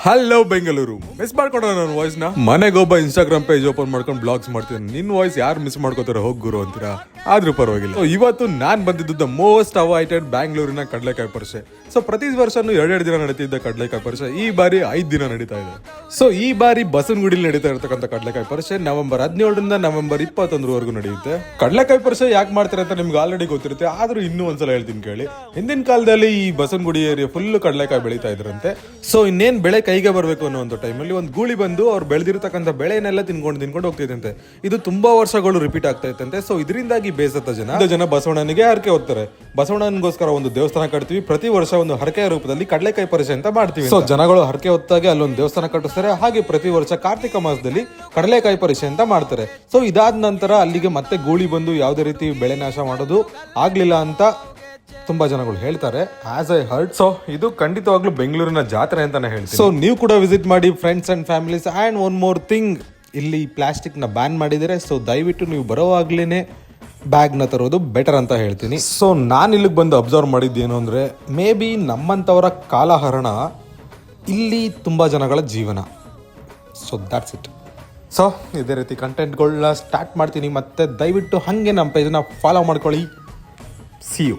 Hello Bengaluru miss ಮಾಡ್ಕೊಂಡ್ರ ನನ್ನ voice ನ ಮನೆಗೊಬ್ಬ ಇನ್ಸ್ಟಾಗ್ರಾಮ್ ಪೇಜ್ ಓಪನ್ ಮಾಡ್ಕೊಂಡು ಬ್ಲಾಗ್ಸ್ ಮಾಡ್ತೀನಿ. ನಿನ್ ವಾಯ್ಸ್ ಯಾರು ಮಿಸ್ ಮಾಡ್ಕೋತಾರ ಹೋಗ್ ಗುರು ಅಂತೀರಾ, ಆದ್ರೂ ಪರವಾಗಿಲ್ಲ. ಇವತ್ತು ನಾನ್ ಬಂದಿದ್ದು ದ ಮೋಸ್ಟ್ ಅವೈಟೆಡ್ ಬ್ಯಾಂಗ್ಳೂರಿನ ಕಡಲೆಕಾಯಿ ಪರಿಷೆ. ಸೊ ಪ್ರತಿ ವರ್ಷನೂ ಎರಡೆರಡು ದಿನ ನಡೀತಿದ್ದ ಕಡಲೆಕಾಯಿ ಪರಿಷೆ ಈ ಬಾರಿ 5 ದಿನ ನಡೀತಾ ಇದೆ. ಸೊ ಈ ಬಾರಿ ಬಸವನಗುಡಿಲಿ ನಡೀತಾ ಇರತಕ್ಕಂಥ ಕಡಲೆಕಾಯಿ ಪರಿಷೆ ನವೆಂಬರ್ 17ರಿಂದ ನವೆಂಬರ್ 21 ನಡೆಯುತ್ತೆ. ಕಡಲೆಕಾಯಿ ಪರಿಷೆ ಯಾಕೆ ಮಾಡ್ತಾರೆ ಅಂತ ನಿಮ್ಗೆ ಆಲ್ರೆಡಿ ಗೊತ್ತಿರುತ್ತೆ, ಆದ್ರೂ ಇನ್ನೂ ಒಂದ್ಸಲ ಹೇಳ್ತೀನಿ ಕೇಳಿ. ಹಿಂದಿನ ಕಾಲದಲ್ಲಿ ಈ ಬಸವನಗುಡಿ ಏರಿಯಾ ಫುಲ್ ಕಡಲೆಕಾಯಿ ಬೆಳೀತಾ ಇದ್ರಂತೆ. ಸೊ ಇನ್ನೇನ್ ಬೆಳೆ ಕೈಗೆ ಬರಬೇಕು ಅನ್ನೋ ಒಂದು ಟೈಮಲ್ಲಿ ಒಂದು ಗೂಳಿ ಬಂದು ಅವ್ರು ಬೆಳೆದಿರ್ತಕ್ಕಂಥ ಬೆಳೆನೆಲ್ಲ ತಿನ್ಕೊಂಡು ಹೋಗ್ತಿದ್ದಂತೆ. ಇದು ತುಂಬಾ ವರ್ಷಗಳು ರಿಪೀಟ್ ಆಗ್ತಾ ಇತ್ತಂತೆ. ಸೊ ಇದರಿಂದಾಗಿ ಬೇಸತ್ತ ಜನ ಬಸವಣ್ಣನಿಗೆ ಹರಕೆ ಹೊತ್ತಾರೆ. ಬಸವಣ್ಣನಿಗೋಸ್ಕರ ಒಂದು ದೇವಸ್ಥಾನ ಕಟ್ತೀವಿ, ಪ್ರತಿ ವರ್ಷ ಒಂದು ಹರಕೆಯ ರೂಪದಲ್ಲಿ ಕಡಲೆಕಾಯಿ ಪರಿಷೆ ಅಂತ ಮಾಡ್ತೀವಿ. ಸೊ ಜನಗಳು ಹರಕೆ ಹೊತ್ತಾಗೆ ಅಲ್ಲೊಂದು ದೇವಸ್ಥಾನ ಕಟ್ಟಿಸ್ತಾರೆ. ಹಾಗೆ ಪ್ರತಿ ವರ್ಷ ಕಾರ್ತಿಕ ಮಾಸದಲ್ಲಿ ಕಡಲೆಕಾಯಿ ಪರಿಷೆ ಅಂತ ಮಾಡ್ತಾರೆ. ಸೊ ಇದಾದ ನಂತರ ಅಲ್ಲಿಗೆ ಮತ್ತೆ ಗೂಳಿ ಬಂದು ಯಾವುದೇ ರೀತಿ ಬೆಳೆ ನಾಶ ಮಾಡೋದು ಆಗ್ಲಿಲ್ಲ ಅಂತ ತುಂಬಾ ಜನಗಳು ಹೇಳ್ತಾರೆ, ಆಸ್ ಐ ಹರ್ಡ್. ಸೊ ಇದು ಖಂಡಿತವಾಗ್ಲೂ ಬೆಂಗಳೂರಿನ ಜಾತ್ರೆ ಅಂತಾನೆ ಹೇಳ್ತೀನಿ. ಸೊ ನೀವು ಕೂಡ ವಿಸಿಟ್ ಮಾಡಿ friends and families. And one more thing, ಇಲ್ಲಿ ಪ್ಲಾಸ್ಟಿಕ್ ನ ಬ್ಯಾನ್ ಮಾಡಿದರೆ. ಸೊ ದಯವಿಟ್ಟು ನೀವು ಬರೋವಾಗ್ಲೇನೆ ಬ್ಯಾಗ್ ನ ತರೋದು ಬೆಟರ್ ಅಂತ ಹೇಳ್ತೀನಿ. ಸೊ ನಾನು ಇಲ್ಲಿಗೆ ಬಂದು ಅಬ್ಸರ್ವ್ ಮಾಡಿದ್ದೇನು ಅಂದ್ರೆ, ಮೇ ಬಿ ನಮ್ಮಂತವರ ಕಾಲಹರಣ ಇಲ್ಲಿ ತುಂಬಾ ಜನಗಳ ಜೀವನ. So that's it. ಸೊ ಇದೇ ರೀತಿ ಕಂಟೆಂಟ್ಗಳನ್ನ ಸ್ಟಾರ್ಟ್ ಮಾಡ್ತೀನಿ. ಮತ್ತೆ ದಯವಿಟ್ಟು ಹಾಗೆ ನಮ್ಮ ಪೇಜ್ನ ಫಾಲೋ ಮಾಡ್ಕೊಳ್ಳಿ. See you.